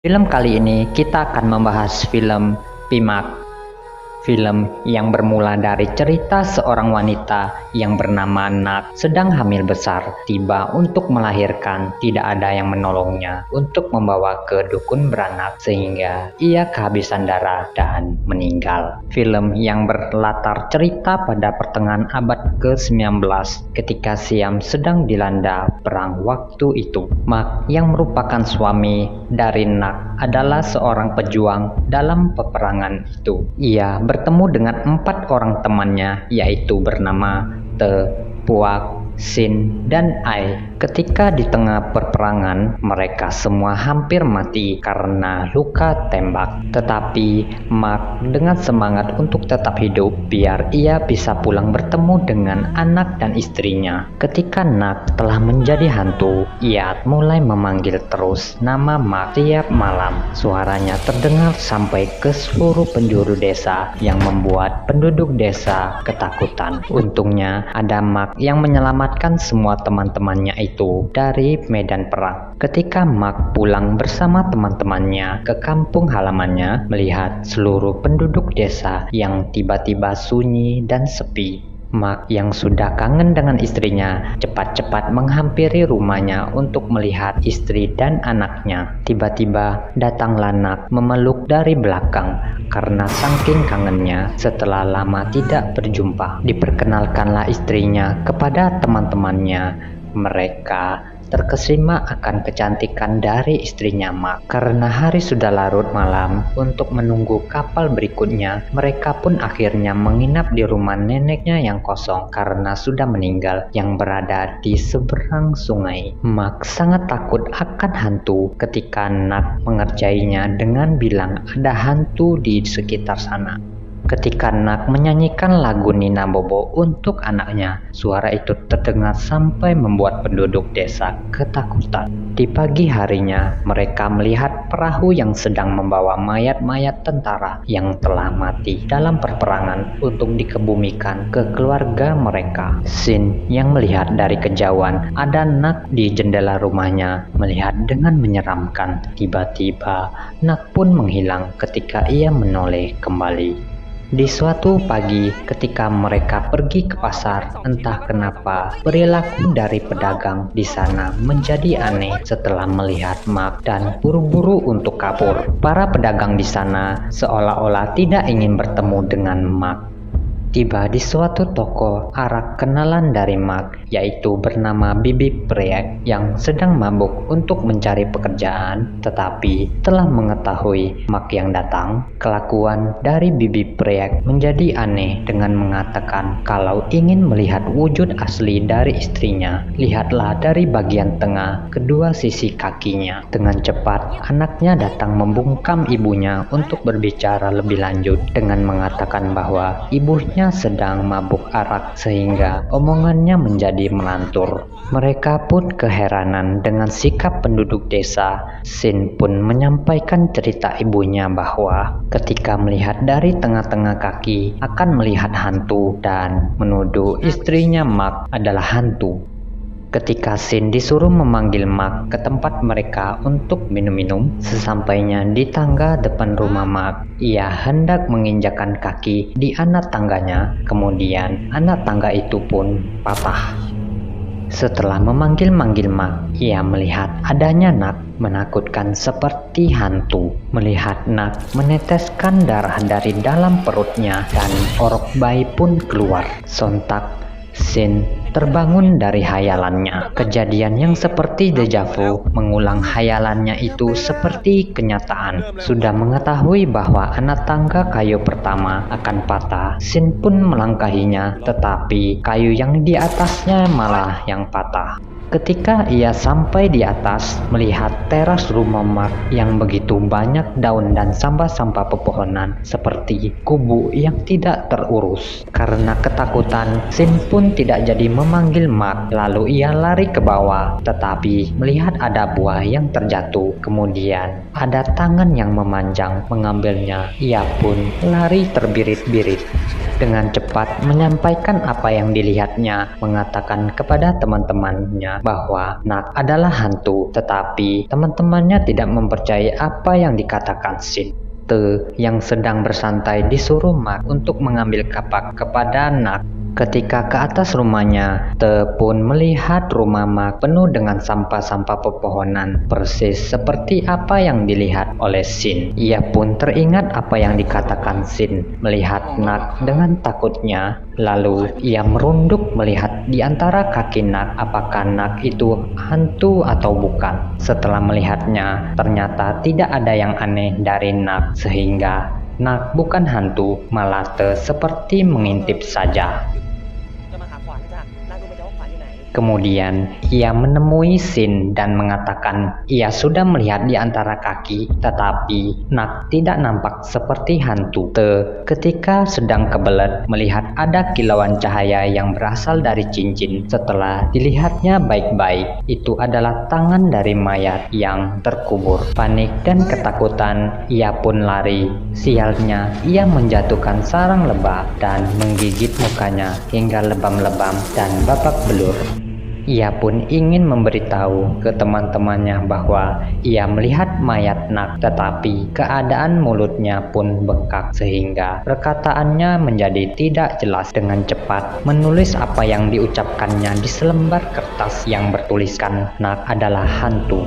Film kali ini kita akan membahas film Pimak. Film yang bermula dari cerita seorang wanita yang bernama Nak sedang hamil besar, tiba untuk melahirkan, tidak ada yang menolongnya untuk membawa ke dukun beranak sehingga ia kehabisan darah dan meninggal. Film yang berlatar cerita pada pertengahan abad ke-19 ketika Siam sedang dilanda perang waktu itu. Mak yang merupakan suami dari Nak adalah seorang pejuang dalam peperangan itu. Ia bertemu dengan 4 orang temannya, yaitu bernama Te, Puak, Sin, dan Ai. Ketika di tengah peperangan, mereka semua hampir mati karena luka tembak. Tetapi Mak dengan semangat untuk tetap hidup biar ia bisa pulang bertemu dengan anak dan istrinya. Ketika Nak telah menjadi hantu, ia mulai memanggil terus nama Mak tiap malam. Suaranya terdengar sampai ke seluruh penjuru desa yang membuat penduduk desa ketakutan. Untungnya ada Mak yang menyelamatkan semua teman-temannya itu dari medan perang. Ketika Mak pulang bersama teman-temannya ke kampung halamannya, melihat seluruh penduduk desa yang tiba-tiba sunyi dan sepi. Mak yang sudah kangen dengan istrinya cepat-cepat menghampiri rumahnya untuk melihat istri dan anaknya. Tiba-tiba datanglah Nak memeluk dari belakang karena saking kangennya setelah lama tidak berjumpa. Diperkenalkanlah istrinya kepada teman-temannya. Mereka terkesima akan kecantikan dari istrinya Mak. Karena hari sudah larut malam, untuk menunggu kapal berikutnya, mereka pun akhirnya menginap di rumah neneknya yang kosong karena sudah meninggal yang berada di seberang sungai. Mak sangat takut akan hantu ketika Nak mengerjainya dengan bilang ada hantu di sekitar sana. Ketika Nak menyanyikan lagu Nina Bobo untuk anaknya, suara itu terdengar sampai membuat penduduk desa ketakutan. Di pagi harinya, mereka melihat perahu yang sedang membawa mayat-mayat tentara yang telah mati dalam peperangan untuk dikebumikan ke keluarga mereka. Sin yang melihat dari kejauhan ada Nak di jendela rumahnya, melihat dengan menyeramkan. Tiba-tiba, Nak pun menghilang ketika ia menoleh kembali. Di suatu pagi ketika mereka pergi ke pasar, entah kenapa perilaku dari pedagang di sana menjadi aneh setelah melihat Mak dan buru-buru untuk kabur. Para pedagang di sana seolah-olah tidak ingin bertemu dengan Mak. Tiba di suatu toko arak kenalan dari Mak, yaitu bernama Bibi Priek yang sedang mabuk untuk mencari pekerjaan. Tetapi telah mengetahui Mak yang datang, kelakuan dari Bibi Priek menjadi aneh dengan mengatakan kalau ingin melihat wujud asli dari istrinya, lihatlah dari bagian tengah kedua sisi kakinya. Dengan cepat anaknya datang membungkam ibunya untuk berbicara lebih lanjut dengan mengatakan bahwa ibunya sedang mabuk arak sehingga omongannya menjadi melantur. Mereka pun keheranan dengan sikap penduduk desa. Sin pun menyampaikan cerita ibunya bahwa ketika melihat dari tengah-tengah kaki akan melihat hantu dan menuduh istrinya Mak adalah hantu. Ketika Sin disuruh memanggil Mak ke tempat mereka untuk minum-minum, sesampainya di tangga depan rumah Mak, ia hendak menginjakan kaki di anak tangganya, kemudian anak tangga itu pun patah. Setelah memanggil-manggil Mak, ia melihat adanya Nak menakutkan seperti hantu. Melihat Nak meneteskan darah dari dalam perutnya dan orok bayi pun keluar. Sontak Sin terbangun dari hayalannya. Kejadian yang seperti dejavu mengulang hayalannya itu seperti kenyataan. Sudah mengetahui bahwa anak tangga kayu pertama akan patah, Sin pun melangkahinya, tetapi kayu yang di atasnya malah yang patah. Ketika ia sampai di atas, melihat teras rumah Mak yang begitu banyak daun dan sampah-sampah pepohonan seperti kubu yang tidak terurus. Karena ketakutan, Sin pun tidak jadi memanggil Mak. Lalu ia lari ke bawah, tetapi melihat ada buah yang terjatuh. Kemudian ada tangan yang memanjang mengambilnya. Ia pun lari terbirit-birit. dengan cepat menyampaikan apa yang dilihatnya, mengatakan kepada teman-temannya bahwa Nak adalah hantu, tetapi teman-temannya tidak mempercayai apa yang dikatakan Sin. Te yang sedang bersantai disuruh Mak untuk mengambil kapak kepada Nak. Ketika ke atas rumahnya, Te pun melihat rumah Mak penuh dengan sampah-sampah pepohonan, persis seperti apa yang dilihat oleh Sin. Ia pun teringat apa yang dikatakan Sin, melihat Nak dengan takutnya. Lalu ia merunduk melihat di antara kaki Nak apakah Nak itu hantu atau bukan. Setelah melihatnya, ternyata tidak ada yang aneh dari Nak, sehingga Nak bukan hantu, malah Te seperti mengintip saja. Kemudian ia menemui Sin dan mengatakan ia sudah melihat di antara kaki, tetapi Nak tidak nampak seperti hantu. Te ketika sedang kebelet melihat ada kilauan cahaya yang berasal dari cincin. Setelah dilihatnya baik-baik, itu adalah tangan dari mayat yang terkubur. Panik dan ketakutan, ia pun lari. Sialnya, ia menjatuhkan sarang lebah dan menggigit mukanya hingga lebam-lebam dan babak belur. Ia pun ingin memberitahu ke teman-temannya bahwa ia melihat mayat Nak, tetapi keadaan mulutnya pun bengkak sehingga perkataannya menjadi tidak jelas. Dengan cepat menulis apa yang diucapkannya di selembar kertas yang bertuliskan Nak adalah hantu.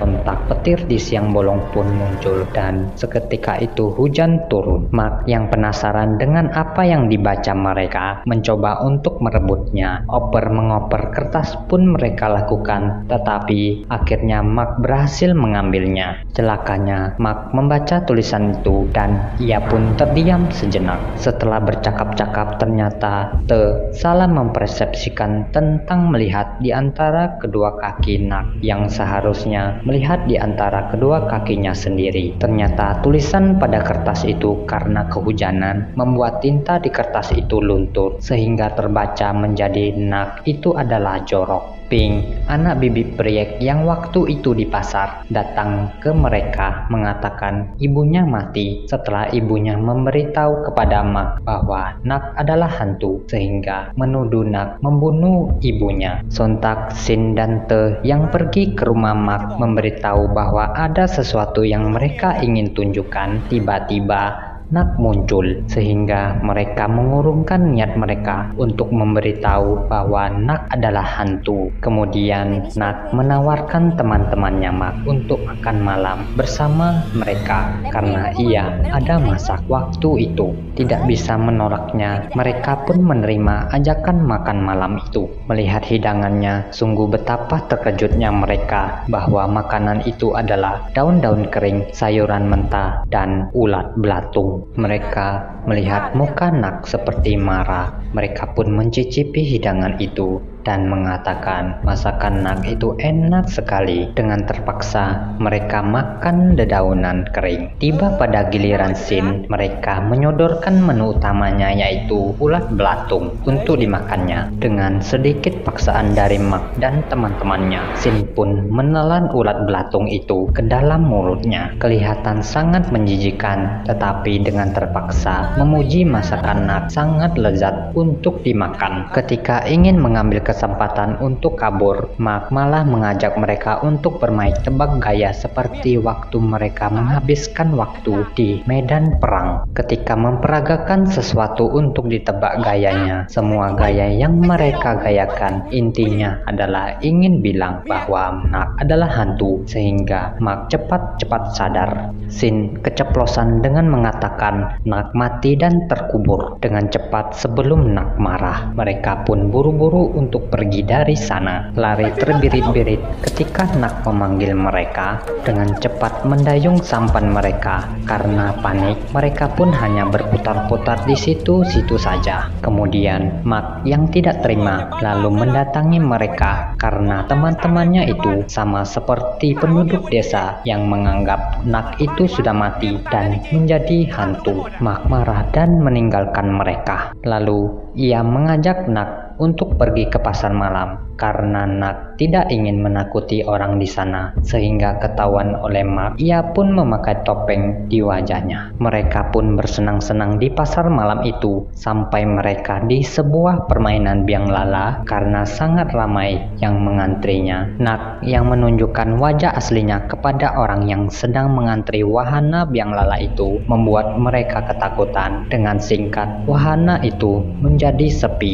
Sontak petir di siang bolong pun muncul dan seketika itu hujan turun. Mak yang penasaran dengan apa yang dibaca mereka mencoba untuk merebutnya. Oper-mengoper kertas pun mereka lakukan, tetapi akhirnya Mak berhasil mengambilnya. Celakanya Mak membaca tulisan itu dan ia pun terdiam sejenak. Setelah bercakap-cakap, ternyata Te salah mempersepsikan tentang melihat di antara kedua kaki Nak yang seharusnya melihat di antara kedua kakinya sendiri. Ternyata tulisan pada kertas itu karena kehujanan membuat tinta di kertas itu luntur sehingga terbaca menjadi Nak itu adalah Jorok. Pink, anak bibi priek yang waktu itu di pasar, datang ke mereka mengatakan ibunya mati setelah ibunya memberitahu kepada Mak bahwa Nak adalah hantu sehingga menuduh Nak membunuh ibunya. Sontak Sin dan Te yang pergi ke rumah Mak memberitahu bahwa ada sesuatu yang mereka ingin tunjukkan. Tiba-tiba Nak muncul sehingga mereka mengurungkan niat mereka untuk memberitahu bahwa Nak adalah hantu. Kemudian Nak menawarkan teman-temannya Mak untuk makan malam bersama mereka karena ia ada masak waktu itu. Tidak bisa menolaknya, mereka pun menerima ajakan makan malam itu. Melihat hidangannya, sungguh betapa terkejutnya mereka bahwa makanan itu adalah daun-daun kering, sayuran mentah, dan ulat belatung. Mereka melihat muka Nak seperti marah. Mereka pun mencicipi hidangan itu dan mengatakan masakan Nak itu enak sekali. Dengan terpaksa mereka makan dedaunan kering. Tiba pada giliran Sin, mereka menyodorkan menu utamanya yaitu ulat belatung untuk dimakannya. Dengan sedikit paksaan dari Mak dan teman-temannya, Sin pun menelan ulat belatung itu ke dalam mulutnya. Kelihatan sangat menjijikan, tetapi dengan terpaksa memuji masakan Nak sangat lezat untuk dimakan. Ketika ingin mengambil kesempatan untuk kabur, Mak malah mengajak mereka untuk bermain tebak gaya seperti waktu mereka menghabiskan waktu di medan perang. Ketika memperagakan sesuatu untuk ditebak gayanya, semua gaya yang mereka gayakan intinya adalah ingin bilang bahwa Nak adalah hantu sehingga Mak cepat-cepat sadar. Sin keceplosan dengan mengatakan Nak mati dan terkubur dengan cepat sebelum Nak marah. Mereka pun buru-buru untuk pergi dari sana, lari terbirit-birit ketika Nak memanggil mereka. Dengan cepat mendayung sampan mereka. Karena panik, mereka pun hanya berputar-putar di situ-situ saja. Kemudian Mak yang tidak terima lalu mendatangi mereka karena teman-temannya itu sama seperti penduduk desa yang menganggap Nak itu sudah mati dan menjadi hantu. Mak marah dan meninggalkan mereka. Lalu ia mengajak Nak Nak untuk pergi ke pasar malam karena Nak tidak ingin menakuti orang di sana, sehingga ketahuan oleh Mark. Ia pun memakai topeng di wajahnya. Mereka pun bersenang-senang di pasar malam itu sampai mereka di sebuah permainan biang lala karena sangat ramai yang mengantrinya. Nak yang menunjukkan wajah aslinya kepada orang yang sedang mengantri wahana biang lala itu membuat mereka ketakutan. Dengan singkat, wahana itu menjadi sepi.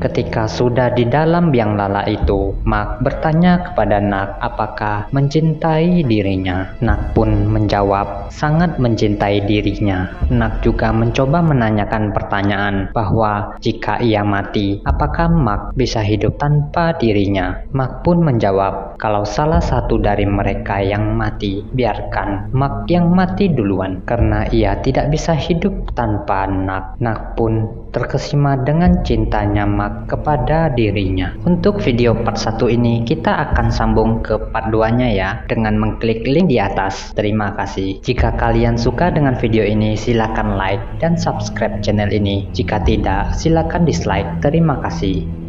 Ketika sudah di dalam biang lala itu, Mark bertanya kepada Nak apakah mencintai dirinya. Nak pun menjawab sangat mencintai dirinya. Nak juga mencoba menanyakan pertanyaan bahwa jika ia mati, apakah Mark bisa hidup tanpa dirinya. Mark pun menjawab kalau salah satu dari mereka yang mati, biarkan Mark yang mati duluan karena ia tidak bisa hidup tanpa Nak. Nak pun terkesima dengan cintanya Mark kepada dirinya. Untuk video part 1 ini kita akan sambung ke part 2-nya ya dengan mengklik link di atas. Terima kasih. Jika kalian suka dengan video ini silakan like dan subscribe channel ini. Jika tidak silakan dislike. Terima kasih.